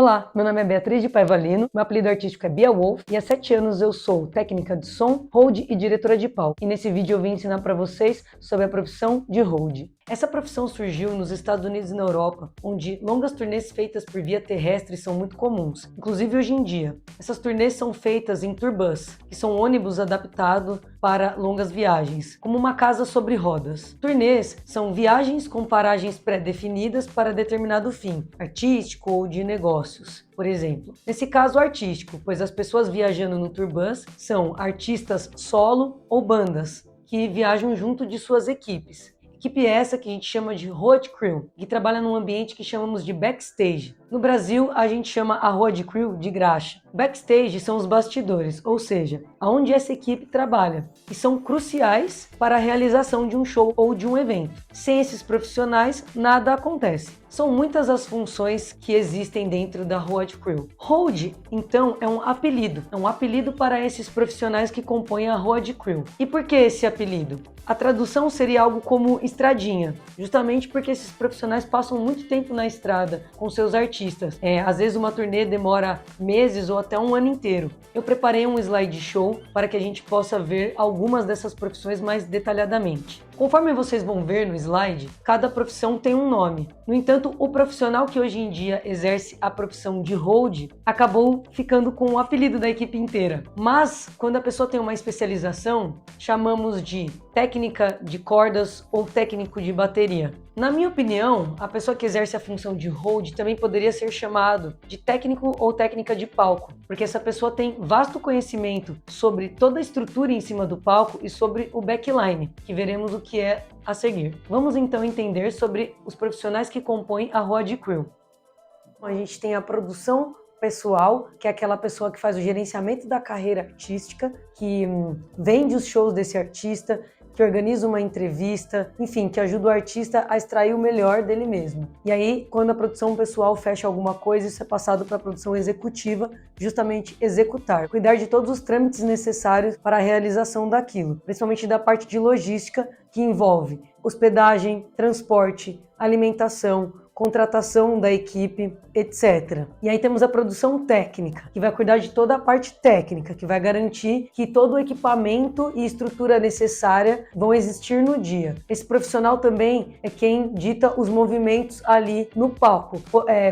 Olá, meu nome é Beatriz de Paiva Lino, meu apelido artístico é Bia Wolf e há 7 anos eu sou técnica de som, hold e diretora de palco. E nesse vídeo eu vim ensinar para vocês sobre a profissão de hold. Essa profissão surgiu nos Estados Unidos e na Europa, onde longas turnês feitas por via terrestre são muito comuns, inclusive hoje em dia. Essas turnês são feitas em tour bus, que são ônibus adaptados para longas viagens, como uma casa sobre rodas. Turnês são viagens com paragens pré-definidas para determinado fim, artístico ou de negócios, por exemplo. Nesse caso artístico, pois as pessoas viajando no tour bus são artistas solo ou bandas, que viajam junto de suas equipes. Equipe essa que a gente chama de road crew, que trabalha num ambiente que chamamos de backstage. No Brasil, a gente chama a road crew de graxa. Backstage são os bastidores, ou seja, aonde essa equipe trabalha, e são cruciais para a realização de um show ou de um evento. Sem esses profissionais, nada acontece. São muitas as funções que existem dentro da road crew. Hold, então, é um apelido para esses profissionais que compõem a road crew. E por que esse apelido? A tradução seria algo como estradinha, justamente porque esses profissionais passam muito tempo na estrada com seus artistas. Às vezes uma turnê demora meses ou até um ano inteiro. Eu preparei um slideshow para que a gente possa ver algumas dessas profissões mais detalhadamente. Conforme vocês vão ver no slide, cada profissão tem um nome. No entanto, o profissional que hoje em dia exerce a profissão de hold acabou ficando com o apelido da equipe inteira. Mas, quando a pessoa tem uma especialização, chamamos de técnica de cordas ou técnico de bateria. Na minha opinião, a pessoa que exerce a função de hold também poderia ser chamado de técnico ou técnica de palco, porque essa pessoa tem vasto conhecimento sobre toda a estrutura em cima do palco e sobre o backline, que veremos o que é a seguir. Vamos então entender sobre os profissionais que compõem a road crew. A gente tem a produção pessoal, que é aquela pessoa que faz o gerenciamento da carreira artística, que vende os shows desse artista, que organiza uma entrevista, enfim, que ajuda o artista a extrair o melhor dele mesmo. E aí, quando a produção pessoal fecha alguma coisa, isso é passado para a produção executiva, justamente executar, cuidar de todos os trâmites necessários para a realização daquilo, principalmente da parte de logística, que envolve hospedagem, transporte, alimentação, contratação da equipe, etc. E aí temos a produção técnica, que vai cuidar de toda a parte técnica, que vai garantir que todo o equipamento e estrutura necessária vão existir no dia. Esse profissional também é quem dita os movimentos ali no palco.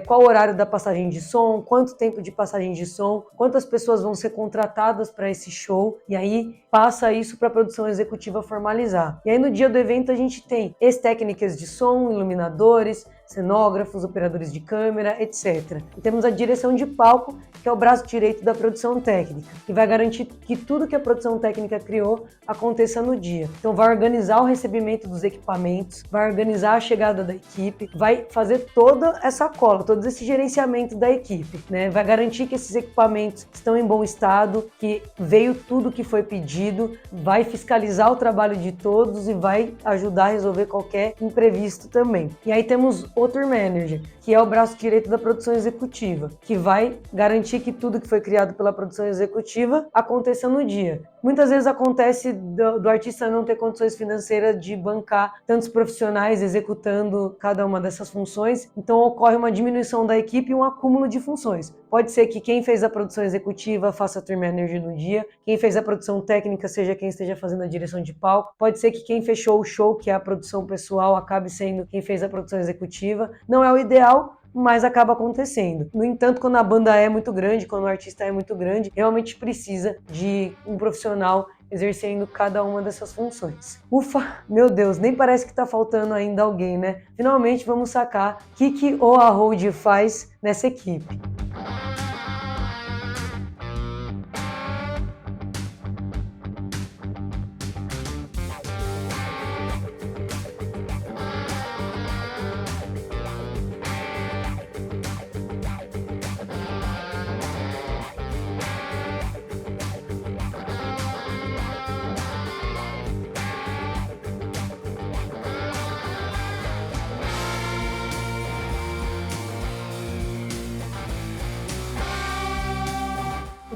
Qual o horário da passagem de som, quanto tempo de passagem de som, quantas pessoas vão ser contratadas para esse show, e aí passa isso para a produção executiva formalizar. E aí no dia do evento a gente tem ex-técnicas de som, iluminadores, cenógrafos, operadores de câmera, etc. E temos a direção de palco, que é o braço direito da produção técnica, que vai garantir que tudo que a produção técnica criou aconteça no dia. Então vai organizar o recebimento dos equipamentos, vai organizar a chegada da equipe, vai fazer toda essa cola, todo esse gerenciamento da equipe, né? Vai garantir que esses equipamentos estão em bom estado, que veio tudo que foi pedido, vai fiscalizar o trabalho de todos e vai ajudar a resolver qualquer imprevisto também. E aí temos o tour manager, que é o braço direito da produção executiva, que vai garantir que tudo que foi criado pela produção executiva aconteça no dia. Muitas vezes acontece do artista não ter condições financeiras de bancar tantos profissionais executando cada uma dessas funções, então ocorre uma diminuição da equipe e um acúmulo de funções. Pode ser que quem fez a produção executiva faça tour manager no dia, quem fez a produção técnica seja quem esteja fazendo a direção de palco, pode ser que quem fechou o show, que é a produção pessoal, acabe sendo quem fez a produção executiva. Não é o ideal, mas acaba acontecendo. No entanto, quando a banda é muito grande, quando o artista é muito grande, realmente precisa de um profissional exercendo cada uma dessas funções. Ufa, meu Deus, nem parece que tá faltando ainda alguém, né? Finalmente vamos sacar o que a hold faz nessa equipe.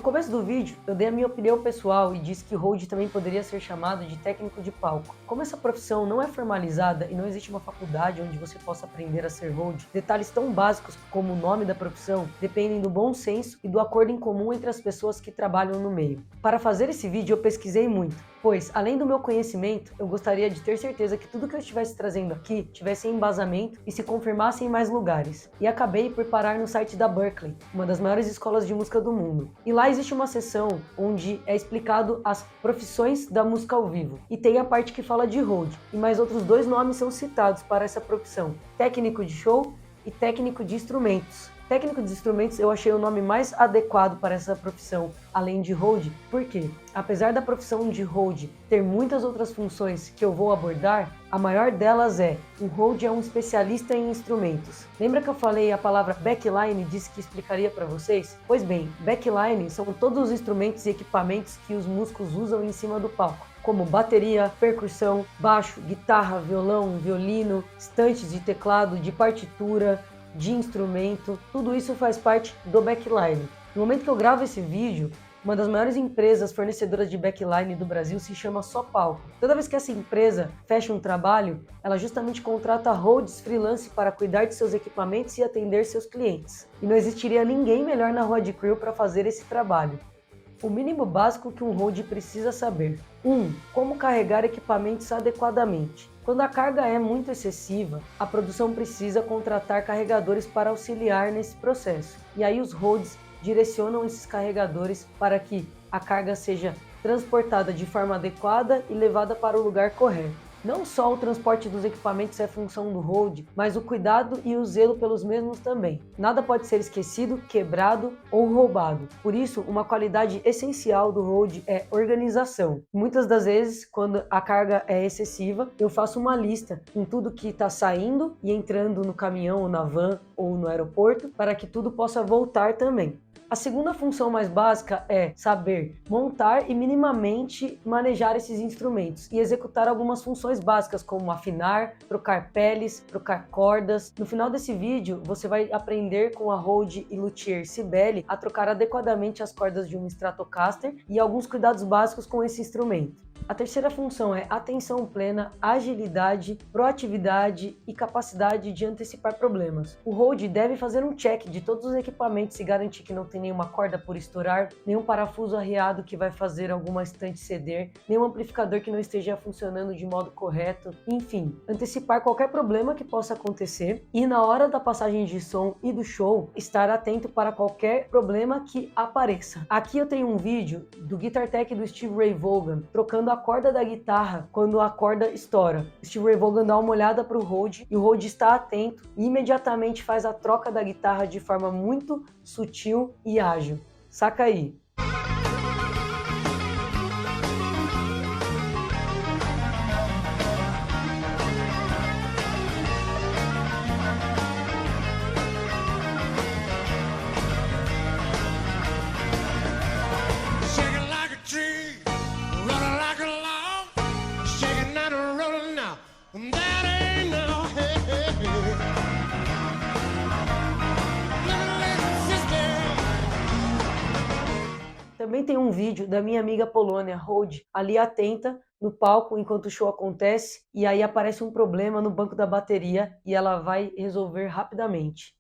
começo do vídeo, eu dei a minha opinião pessoal e disse que hold também poderia ser chamado de técnico de palco. Como essa profissão não é formalizada e não existe uma faculdade onde você possa aprender a ser hold, detalhes tão básicos como o nome da profissão dependem do bom senso e do acordo em comum entre as pessoas que trabalham no meio. Para fazer esse vídeo eu pesquisei muito, pois, além do meu conhecimento, eu gostaria de ter certeza que tudo que eu estivesse trazendo aqui tivesse embasamento e se confirmasse em mais lugares. E acabei por parar no site da Berklee, uma das maiores escolas de música do mundo. E lá existe uma seção onde é explicado as profissões da música ao vivo. E tem a parte que fala de hold, e mais outros 2 nomes são citados para essa profissão: técnico de show e técnico de instrumentos. Técnico de instrumentos eu achei o nome mais adequado para essa profissão, além de hold, porque, apesar da profissão de hold ter muitas outras funções que eu vou abordar, a maior delas o hold é um especialista em instrumentos. Lembra que eu falei a palavra backline e disse que explicaria para vocês? Pois bem, backline são todos os instrumentos e equipamentos que os músicos usam em cima do palco, como bateria, percussão, baixo, guitarra, violão, violino, estantes de teclado, de partitura, de instrumento, tudo isso faz parte do backline. No momento que eu gravo esse vídeo, uma das maiores empresas fornecedoras de backline do Brasil se chama Só Palco. Toda vez que essa empresa fecha um trabalho, ela justamente contrata holds freelance para cuidar de seus equipamentos e atender seus clientes. E não existiria ninguém melhor na Road Crew para fazer esse trabalho. O mínimo básico que um hold precisa saber: 1. Como carregar equipamentos adequadamente. Quando a carga é muito excessiva, a produção precisa contratar carregadores para auxiliar nesse processo. E aí os holds direcionam esses carregadores para que a carga seja transportada de forma adequada e levada para o lugar correto. Não só o transporte dos equipamentos é função do hold, mas o cuidado e o zelo pelos mesmos também. Nada pode ser esquecido, quebrado ou roubado. Por isso, uma qualidade essencial do hold é organização. Muitas das vezes, quando a carga é excessiva, eu faço uma lista com tudo que está saindo e entrando no caminhão, ou na van ou no aeroporto, para que tudo possa voltar também. A segunda função mais básica é saber montar e minimamente manejar esses instrumentos e executar algumas funções básicas como afinar, trocar peles, trocar cordas. No final desse vídeo você vai aprender com a hold e luthier Cibele a trocar adequadamente as cordas de um Stratocaster e alguns cuidados básicos com esse instrumento. A terceira função é atenção plena, agilidade, proatividade e capacidade de antecipar problemas. O hold deve fazer um check de todos os equipamentos e garantir que não tem nenhuma corda por estourar, nenhum parafuso arriado que vai fazer alguma estante ceder, nenhum amplificador que não esteja funcionando de modo correto, enfim, antecipar qualquer problema que possa acontecer e na hora da passagem de som e do show, estar atento para qualquer problema que apareça. Aqui eu tenho um vídeo do Guitar Tech do Steve Ray Vaughan trocando a corda da guitarra quando a corda estoura. Steve Ray Vaughan dá uma olhada para o hold e o hold está atento e imediatamente faz a troca da guitarra de forma muito sutil e ágil. Saca aí! Também tem um vídeo da minha amiga Polônia, hold, ali atenta no palco enquanto o show acontece e aí aparece um problema no banco da bateria e ela vai resolver rapidamente.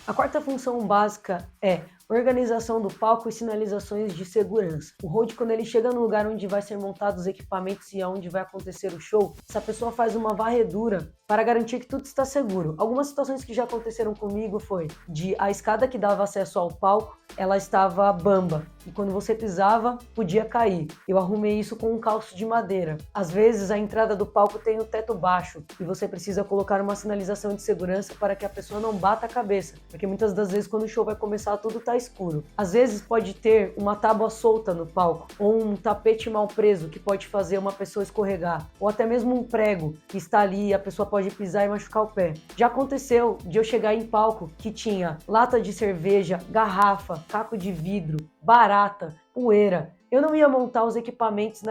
A quarta função básica é organização do palco e sinalizações de segurança. O hold, quando ele chega no lugar onde vai ser montados os equipamentos e onde vai acontecer o show, essa pessoa faz uma varredura para garantir que tudo está seguro. Algumas situações que já aconteceram comigo foi de a escada que dava acesso ao palco, ela estava bamba e quando você pisava, podia cair. Eu arrumei isso com um calço de madeira. Às vezes a entrada do palco tem o teto baixo e você precisa colocar uma sinalização de segurança para que a pessoa não bata a cabeça, porque muitas das vezes quando o show vai começar tudo está escuro. Às vezes pode ter uma tábua solta no palco ou um tapete mal preso que pode fazer uma pessoa escorregar, ou até mesmo um prego que está ali e a pessoa pode pisar e machucar o pé. Já aconteceu de eu chegar em palco que tinha lata de cerveja, garrafa, caco de vidro, barata, poeira Eu não ia montar os equipamentos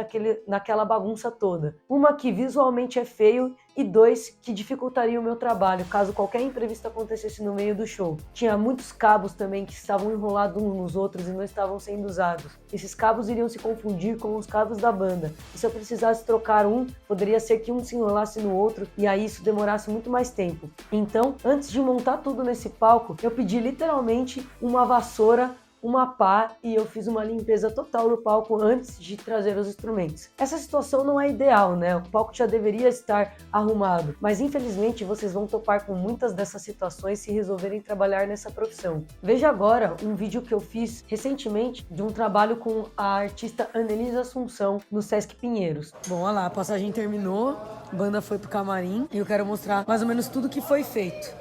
naquela bagunça toda. Uma, que visualmente é feio, e dois, que dificultaria o meu trabalho, caso qualquer imprevisto acontecesse no meio do show. Tinha muitos cabos também que estavam enrolados uns nos outros e não estavam sendo usados. Esses cabos iriam se confundir com os cabos da banda, e se eu precisasse trocar um, poderia ser que um se enrolasse no outro, e aí isso demorasse muito mais tempo. Então, antes de montar tudo nesse palco, eu pedi literalmente uma vassoura, uma pá, e eu fiz uma limpeza total no palco antes de trazer os instrumentos. Essa situação não é ideal, né? O palco já deveria estar arrumado, mas infelizmente vocês vão topar com muitas dessas situações se resolverem trabalhar nessa profissão. Veja agora um vídeo que eu fiz recentemente de um trabalho com a artista Annelise Assunção no Sesc Pinheiros. Bom, olha lá, a passagem terminou, a banda foi pro camarim e eu quero mostrar mais ou menos tudo que foi feito.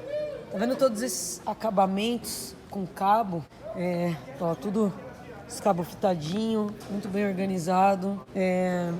Tá vendo todos esses acabamentos com cabo? Ó, tudo esse cabo fitadinho, muito bem organizado.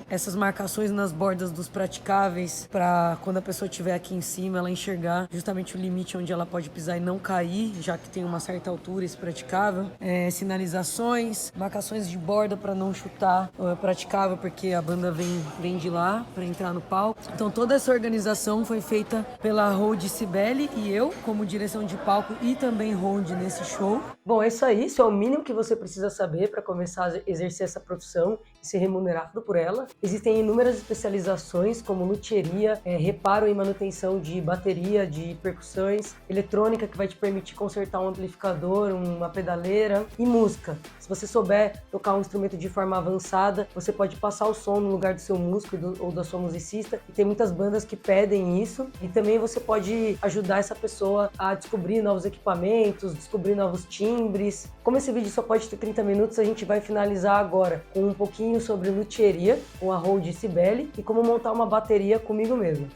Essas marcações nas bordas dos praticáveis, para quando a pessoa estiver aqui em cima, ela enxergar justamente o limite onde ela pode pisar e não cair, já que tem uma certa altura esse praticável. Sinalizações, marcações de borda para não chutar o praticável, porque a banda vem de lá para entrar no palco. Então toda essa organização foi feita pela Hold Cibele e eu, como direção de palco e também hold nesse show. Bom, é isso aí, isso é o mínimo que você precisa saber para começar a exercer essa profissão e ser remunerado por ela. Existem inúmeras especializações, como luthieria, reparo e manutenção de bateria, de percussões, eletrônica, que vai te permitir consertar um amplificador, uma pedaleira, e música. Se você souber tocar um instrumento de forma avançada, você pode passar o som no lugar do seu músico ou da sua musicista, e tem muitas bandas que pedem isso, e também você pode ajudar essa pessoa a descobrir novos equipamentos, descobrir novos timbres. Como esse vídeo só pode ter 30 minutos, a gente vai finalizar agora com um pouquinho sobre luthieria, com a Hold Cibele, e como montar uma bateria comigo mesmo.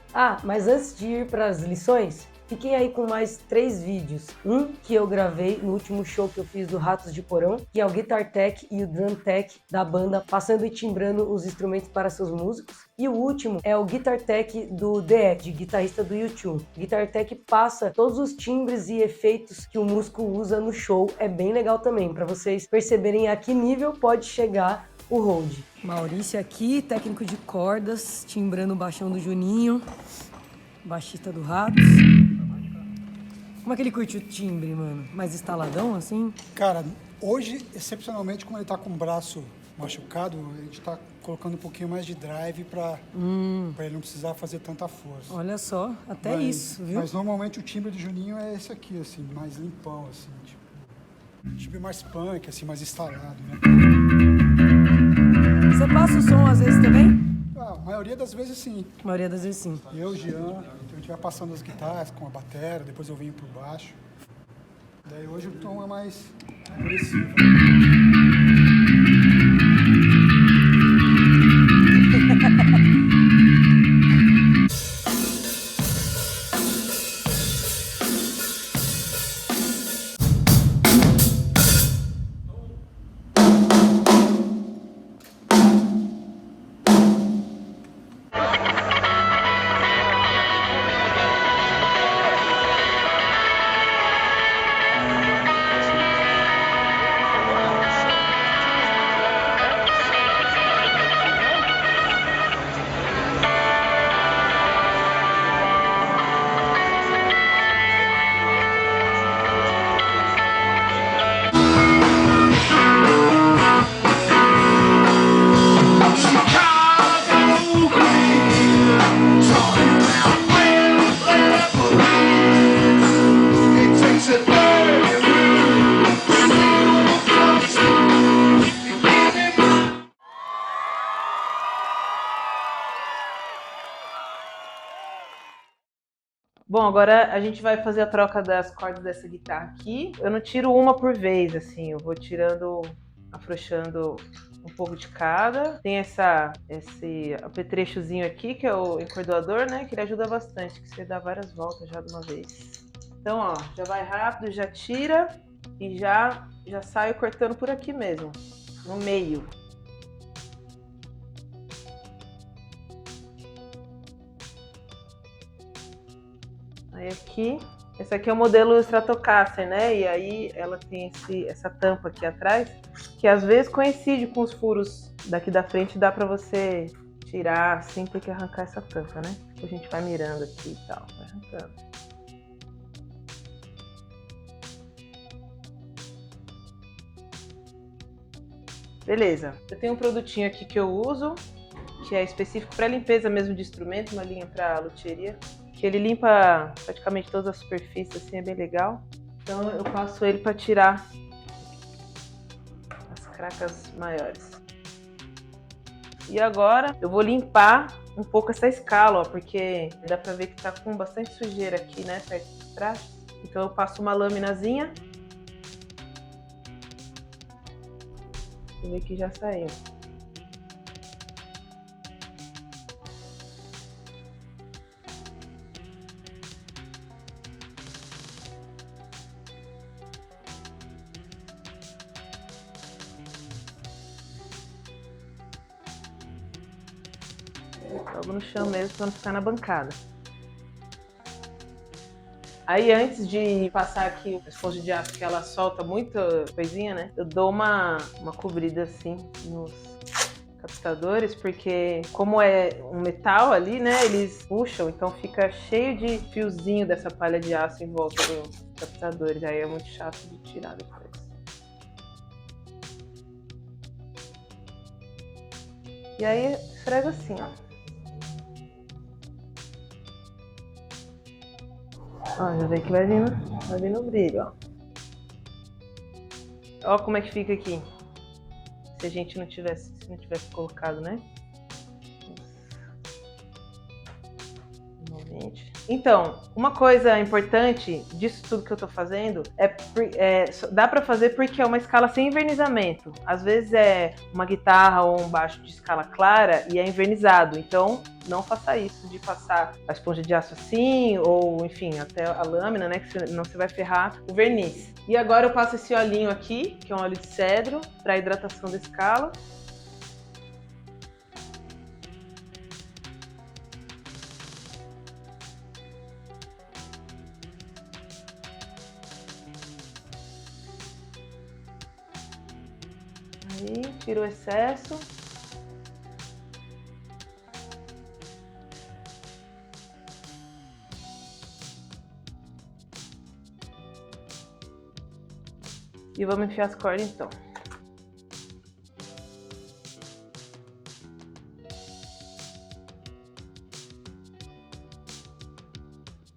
Mas antes de ir para as lições, fiquem aí com mais 3 vídeos. Um que eu gravei no último show que eu fiz do Ratos de Porão, que é o Guitar Tech e o Drum Tech da banda, passando e timbrando os instrumentos para seus músicos. E o último é o Guitar Tech do The Edge, guitarrista do U2. O Guitar Tech passa todos os timbres e efeitos que o músico usa no show. É bem legal também, para vocês perceberem a que nível pode chegar o hold. Maurício aqui, técnico de cordas, timbrando o baixão do Juninho, baixista do Ratos. Como é que ele curte o timbre, mano? Mais estaladão, assim? Cara, hoje, excepcionalmente, como ele tá com o braço machucado, a gente tá colocando um pouquinho mais de drive pra ele não precisar fazer tanta força. Olha só, até isso, viu? Mas normalmente o timbre do Juninho é esse aqui, assim, mais limpão, assim, tipo... Timbre mais punk, assim, mais instalado, né? Você passa o som às vezes também? A maioria das vezes, sim. A maioria das vezes, sim. Eu, Jean, a gente vai passando as guitarras com a bateria, depois eu venho por baixo. Daí hoje o tom é mais agressivo. Bom, agora a gente vai fazer a troca das cordas dessa guitarra aqui. Eu não tiro uma por vez, assim, eu vou tirando, afrouxando um pouco de cada. Tem esse apetrechozinho aqui, que é o encordoador, né, que ele ajuda bastante, que você dá várias voltas já de uma vez. Então, ó, já vai rápido, já tira e já saio cortando por aqui mesmo, no meio. Aí aqui, Esse aqui é o modelo Stratocaster, né? E aí ela tem essa tampa aqui atrás, que às vezes coincide com os furos daqui da frente, dá pra você tirar sem ter que arrancar essa tampa, né? A gente vai mirando aqui e tal, vai arrancando. Beleza, eu tenho um produtinho aqui que eu uso, que é específico para limpeza mesmo de instrumento, uma linha para luthieria, que ele limpa praticamente todas as superfícies, assim, é bem legal. Então eu passo ele para tirar as cracas maiores. E agora eu vou limpar um pouco essa escala, ó, porque dá para ver que tá com bastante sujeira aqui, né, perto dos trastes. Então eu passo uma laminazinha. Você vê que já saiu. Jogo no chão mesmo para não ficar na bancada. Aí antes de passar aqui a esponja de aço, que ela solta muita coisinha, né? Eu dou uma cobrida assim nos captadores, porque como é um metal ali, né? Eles puxam, então fica cheio de fiozinho dessa palha de aço em volta dos captadores. Aí é muito chato de tirar depois. E aí esfrega assim, ó. Ó, já vê que vai vindo brilho, ó. Ó como é que fica aqui. Se a gente não tivesse colocado, né? Novamente. Então, uma coisa importante disso tudo que eu tô fazendo dá pra fazer porque é uma escala sem envernizamento. Às vezes é uma guitarra ou um baixo de escala clara e é envernizado. Então, não faça isso de passar a esponja de aço assim, ou enfim, até a lâmina, né? Que senão você vai ferrar o verniz. E agora eu passo esse olhinho aqui, que é um óleo de cedro, para hidratação da escala. Aí, tira o excesso. E vamos enfiar as cordas então.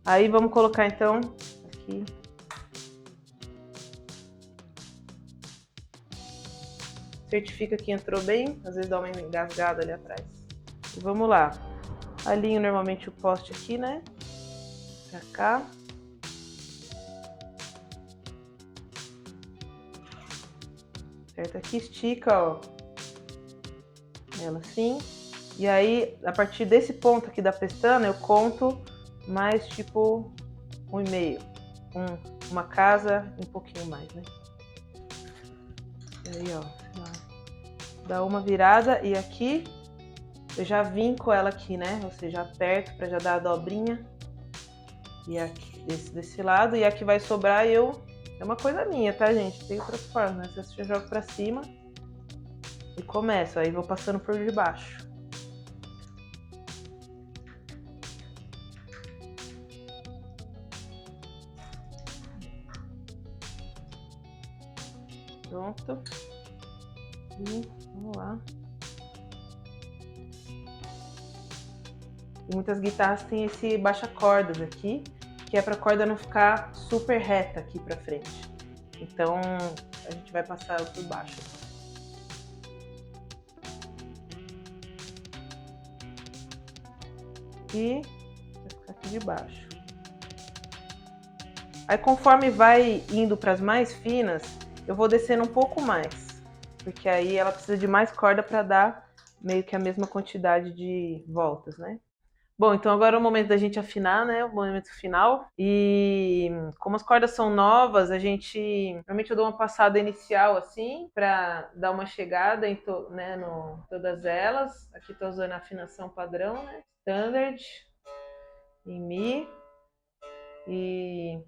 Aí vamos colocar então aqui. Certifica que entrou bem, às vezes dá uma engasgada ali atrás. E vamos lá. Alinho normalmente o poste aqui, né? Pra cá. Certo? Aqui estica, ó. Ela assim. E aí, a partir desse ponto aqui da pestana, eu conto mais tipo 1,5. Uma casa e um pouquinho mais, né? E aí, ó. Dá uma virada e aqui eu já vinco ela aqui, né? Ou seja, aperto para já dar a dobrinha. E aqui desse lado. E aqui vai sobrar é uma coisa minha, tá, gente? Tem outras formas, mas eu jogo pra cima e começo. Aí vou passando por debaixo. Pronto. E vamos lá. E muitas guitarras têm esse baixa-cordas aqui, que é para a corda não ficar super reta aqui para frente. Então a gente vai passar ela por baixo. E vai ficar aqui de baixo. Aí conforme vai indo para as mais finas, eu vou descendo um pouco mais, porque aí ela precisa de mais corda para dar meio que a mesma quantidade de voltas, né? Bom, então agora é o momento da gente afinar, né? O momento final. E como as cordas são novas, normalmente eu dou uma passada inicial assim, para dar uma chegada em todas elas. Aqui tô usando a afinação padrão, né? Standard, em Mi. E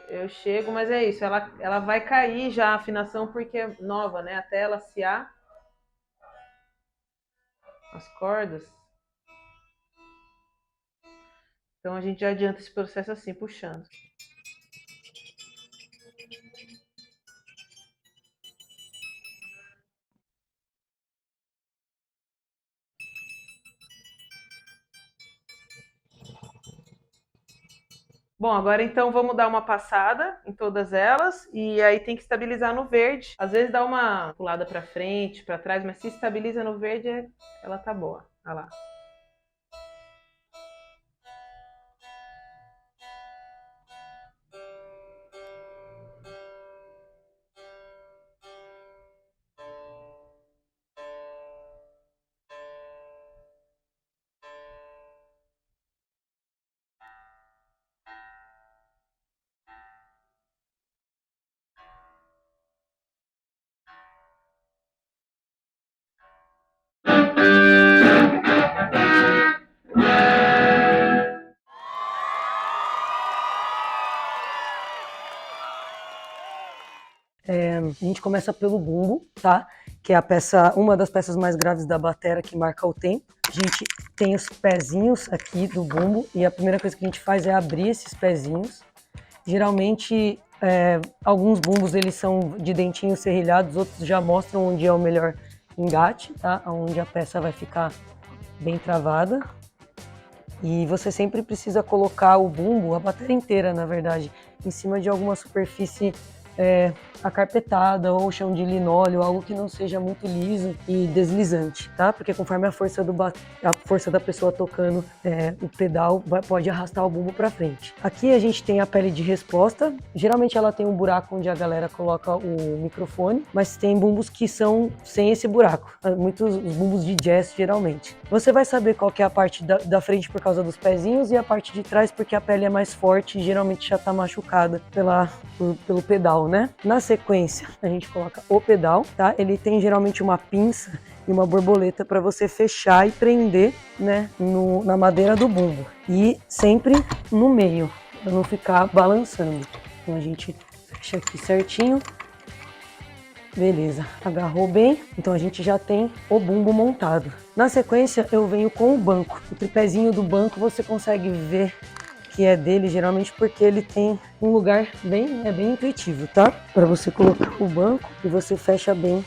eu chego, mas é isso, ela vai cair já a afinação porque é nova, né? Até ela afiar as cordas. Então a gente já adianta esse processo assim, puxando. Bom, agora então vamos dar uma passada em todas elas e aí tem que estabilizar no verde. Às vezes dá uma pulada para frente, para trás, mas se estabiliza no verde, ela tá boa. Olha lá. A gente começa pelo bumbo, tá? Que é uma das peças mais graves da batera que marca o tempo. A gente tem os pezinhos aqui do bumbo e a primeira coisa que a gente faz é abrir esses pezinhos. Geralmente, alguns bumbos eles são de dentinhos serrilhados, outros já mostram onde é o melhor engate, tá? Onde a peça vai ficar bem travada. E você sempre precisa colocar o bumbo, a bateria inteira, na verdade, em cima de alguma superfície acarpetada ou chão de linóleo, algo que não seja muito liso e deslizante, tá? Porque conforme a força da pessoa tocando o pedal pode arrastar o bumbo para frente. Aqui a gente tem a pele de resposta, geralmente ela tem um buraco onde a galera coloca o microfone, mas tem bumbos que são sem esse buraco, muitos os bumbos de jazz geralmente. Você vai saber qual que é a parte da frente por causa dos pezinhos e a parte de trás porque a pele é mais forte e geralmente já está machucada pelo pedal, né? Na sequência, a gente coloca o pedal, tá? Ele tem geralmente uma pinça e uma borboleta para você fechar e prender, né, na madeira do bumbo. E sempre no meio, para não ficar balançando. Então a gente fecha aqui certinho. Beleza, agarrou bem, então a gente já tem o bumbo montado. Na sequência, eu venho com o banco. O tripézinho do banco você consegue ver que é dele, geralmente porque ele tem um lugar bem intuitivo, tá? Para você colocar o banco e você fecha bem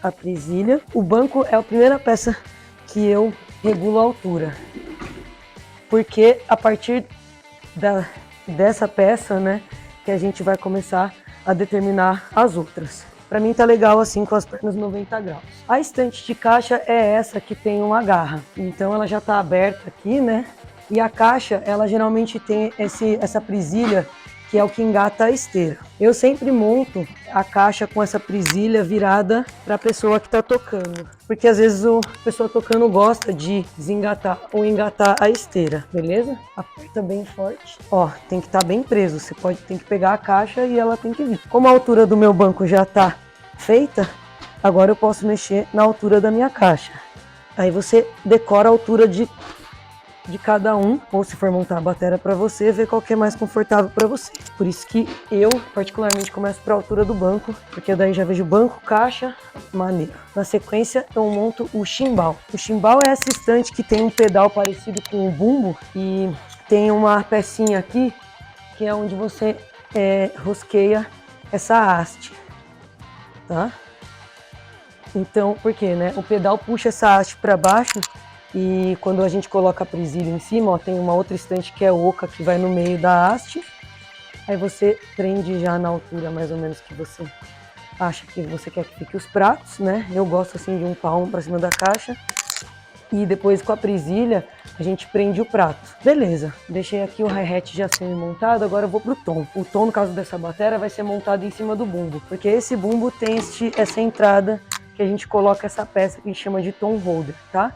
a presilha. O banco é a primeira peça que eu regulo a altura, porque a partir dessa peça, né, que a gente vai começar a determinar as outras. Para mim tá legal assim com as pernas 90 graus. A estante de caixa é essa que tem uma garra, então ela já tá aberta aqui, né? E a caixa, ela geralmente tem essa presilha, que é o que engata a esteira. Eu sempre monto a caixa com essa presilha virada para a pessoa que está tocando, porque às vezes a pessoa tocando gosta de desengatar ou engatar a esteira, beleza? Aperta bem forte. Ó, tem que estar bem preso, tem que pegar a caixa e ela tem que vir. Como a altura do meu banco já está feita, agora eu posso mexer na altura da minha caixa. Aí você decora a altura de cada um, ou se for montar a bateria para você, ver qual que é mais confortável para você. Por isso que eu, particularmente, começo para a altura do banco, porque daí já vejo banco, caixa, maneiro. Na sequência, eu monto o chimbal. O chimbal é essa estante que tem um pedal parecido com o bumbo e tem uma pecinha aqui, que é onde você rosqueia essa haste, tá? Então, por quê, né? O pedal puxa essa haste para baixo. E quando a gente coloca a presilha em cima, ó, tem uma outra estante que é oca, que vai no meio da haste. Aí você prende já na altura mais ou menos que você acha que você quer que fique os pratos, né? Eu gosto assim de um palmo para cima da caixa. E depois com a presilha a gente prende o prato. Beleza, deixei aqui o hi-hat já semi-montado, agora eu vou pro tom. O tom, no caso dessa bateria, vai ser montado em cima do bumbo, porque esse bumbo tem essa entrada que a gente coloca essa peça que a gente chama de tom holder, tá?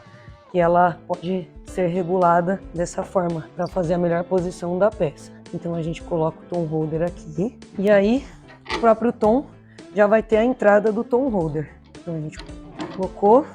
Que ela pode ser regulada dessa forma, para fazer a melhor posição da peça. Então a gente coloca o tom holder aqui, e aí o próprio tom já vai ter a entrada do tom holder. Então a gente colocou.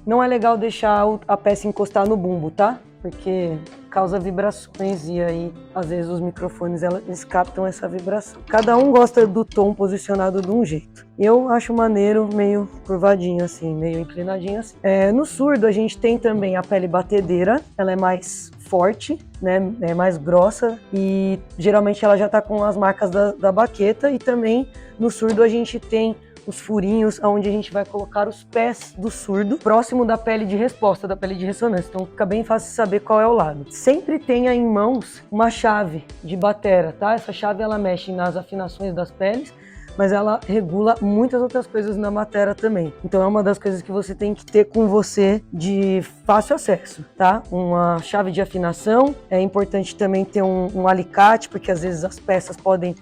Não é legal deixar a peça encostar no bumbo, tá? Porque causa vibrações e aí às vezes os microfones eles captam essa vibração. Cada um gosta do tom posicionado de um jeito. Eu acho maneiro meio curvadinho assim, meio inclinadinho assim. No surdo a gente tem também a pele batedeira, ela é mais forte, né, é mais grossa e geralmente ela já tá com as marcas da baqueta, e também no surdo a gente tem os furinhos onde a gente vai colocar os pés do surdo próximo da pele de resposta, da pele de ressonância, então fica bem fácil saber qual é o lado. Sempre tenha em mãos uma chave de batera, tá? Essa chave ela mexe nas afinações das peles, mas ela regula muitas outras coisas na batera também. Então é uma das coisas que você tem que ter com você de fácil acesso, tá? Uma chave de afinação, é importante também ter um alicate, porque às vezes as peças podem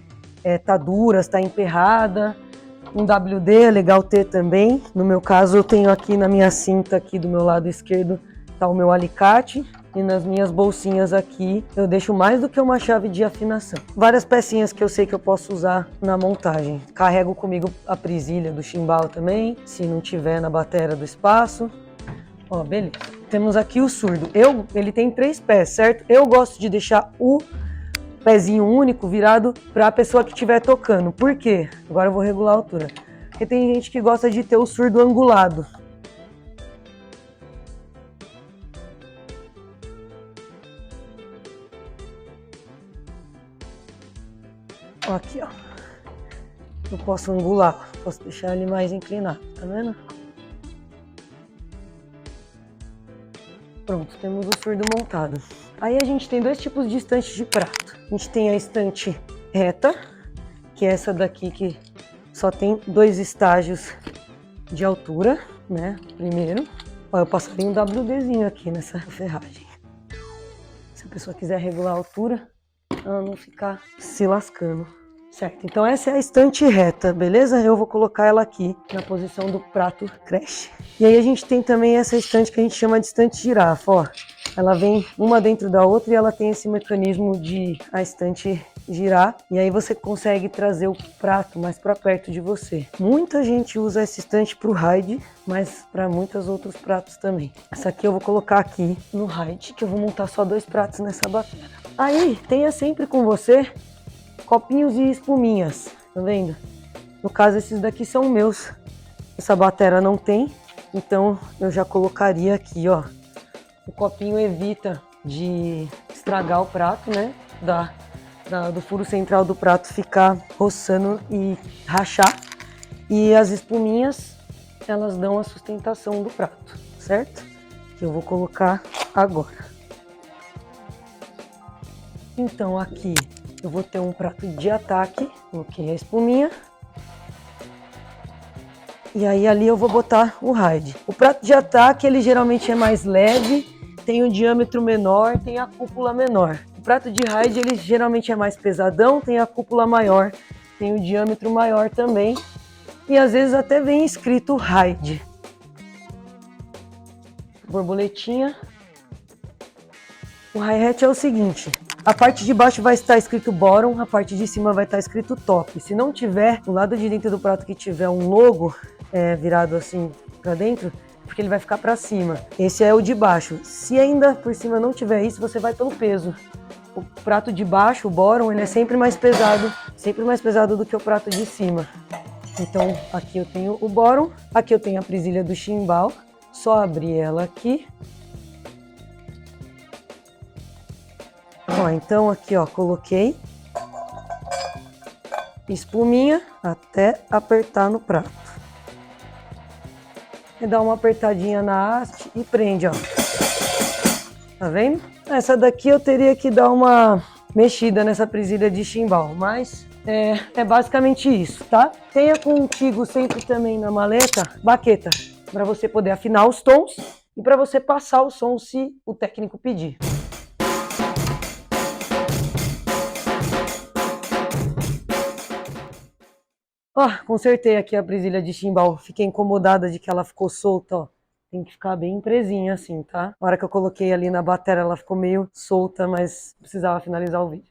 tá duras, tá emperrada. Um WD é legal ter também. No meu caso eu tenho aqui na minha cinta aqui do meu lado esquerdo tá o meu alicate, e nas minhas bolsinhas aqui eu deixo mais do que uma chave de afinação. Várias pecinhas que eu sei que eu posso usar na montagem. Carrego comigo a presilha do chimbal também, se não tiver na batera do espaço. Ó, beleza. Temos aqui o surdo. Ele tem 3 pés, certo? Eu gosto de deixar o pezinho único virado para a pessoa que estiver tocando. Por quê? Agora eu vou regular a altura. Porque tem gente que gosta de ter o surdo angulado. Aqui, ó. Eu posso angular, posso deixar ele mais inclinado, tá vendo? Pronto, temos o surdo montado. Aí a gente tem 2 tipos de estante de prato. A gente tem a estante reta, que é essa daqui que só tem 2 estágios de altura, né? Primeiro, ó, eu passaria um WDzinho aqui nessa ferragem. Se a pessoa quiser regular a altura, ela não ficar se lascando. Certo, então essa é a estante reta, beleza? Eu vou colocar ela aqui na posição do prato creche. E aí a gente tem também essa estante que a gente chama de estante girafa, ó. Ela vem uma dentro da outra e ela tem esse mecanismo de a estante girar. E aí você consegue trazer o prato mais para perto de você. Muita gente usa essa estante para o ride, mas para muitos outros pratos também. Essa aqui eu vou colocar aqui no ride, que eu vou montar só 2 pratos nessa batera. Aí tenha sempre com você copinhos e espuminhas, tá vendo? No caso, esses daqui são meus. Essa batera não tem, então eu já colocaria aqui, ó. O copinho evita de estragar o prato, né? Do furo central do prato ficar roçando e rachar. E as espuminhas, elas dão a sustentação do prato, certo? Que eu vou colocar agora. Então aqui eu vou ter um prato de ataque, coloquei a espuminha. E aí ali eu vou botar o ride. O prato de ataque, ele geralmente é mais leve, tem um diâmetro menor, tem a cúpula menor. O prato de ride, ele geralmente é mais pesadão, tem a cúpula maior, tem um diâmetro maior também. E às vezes até vem escrito ride. Borboletinha. O hi-hat é o seguinte: a parte de baixo vai estar escrito bottom, a parte de cima vai estar escrito top. Se não tiver, do lado de dentro do prato que tiver um logo virado assim para dentro, porque ele vai ficar para cima. Esse é o de baixo. Se ainda por cima não tiver isso, você vai pelo peso. O prato de baixo, o bottom, ele é sempre mais pesado do que o prato de cima. Então aqui eu tenho o bottom, aqui eu tenho a presilha do chimbal, só abrir ela aqui. Ó, então aqui, ó, coloquei espuminha até apertar no prato. E dá uma apertadinha na haste e prende, ó. Tá vendo? Essa daqui eu teria que dar uma mexida nessa presilha de chimbal, mas é basicamente isso, tá? Tenha contigo sempre também na maleta baqueta, para você poder afinar os tons e para você passar o som se o técnico pedir. Ó, consertei aqui a presilha de chimbal, fiquei incomodada de que ela ficou solta, ó. Tem que ficar bem presinha assim, tá? Na hora que eu coloquei ali na batera ela ficou meio solta, mas precisava finalizar o vídeo.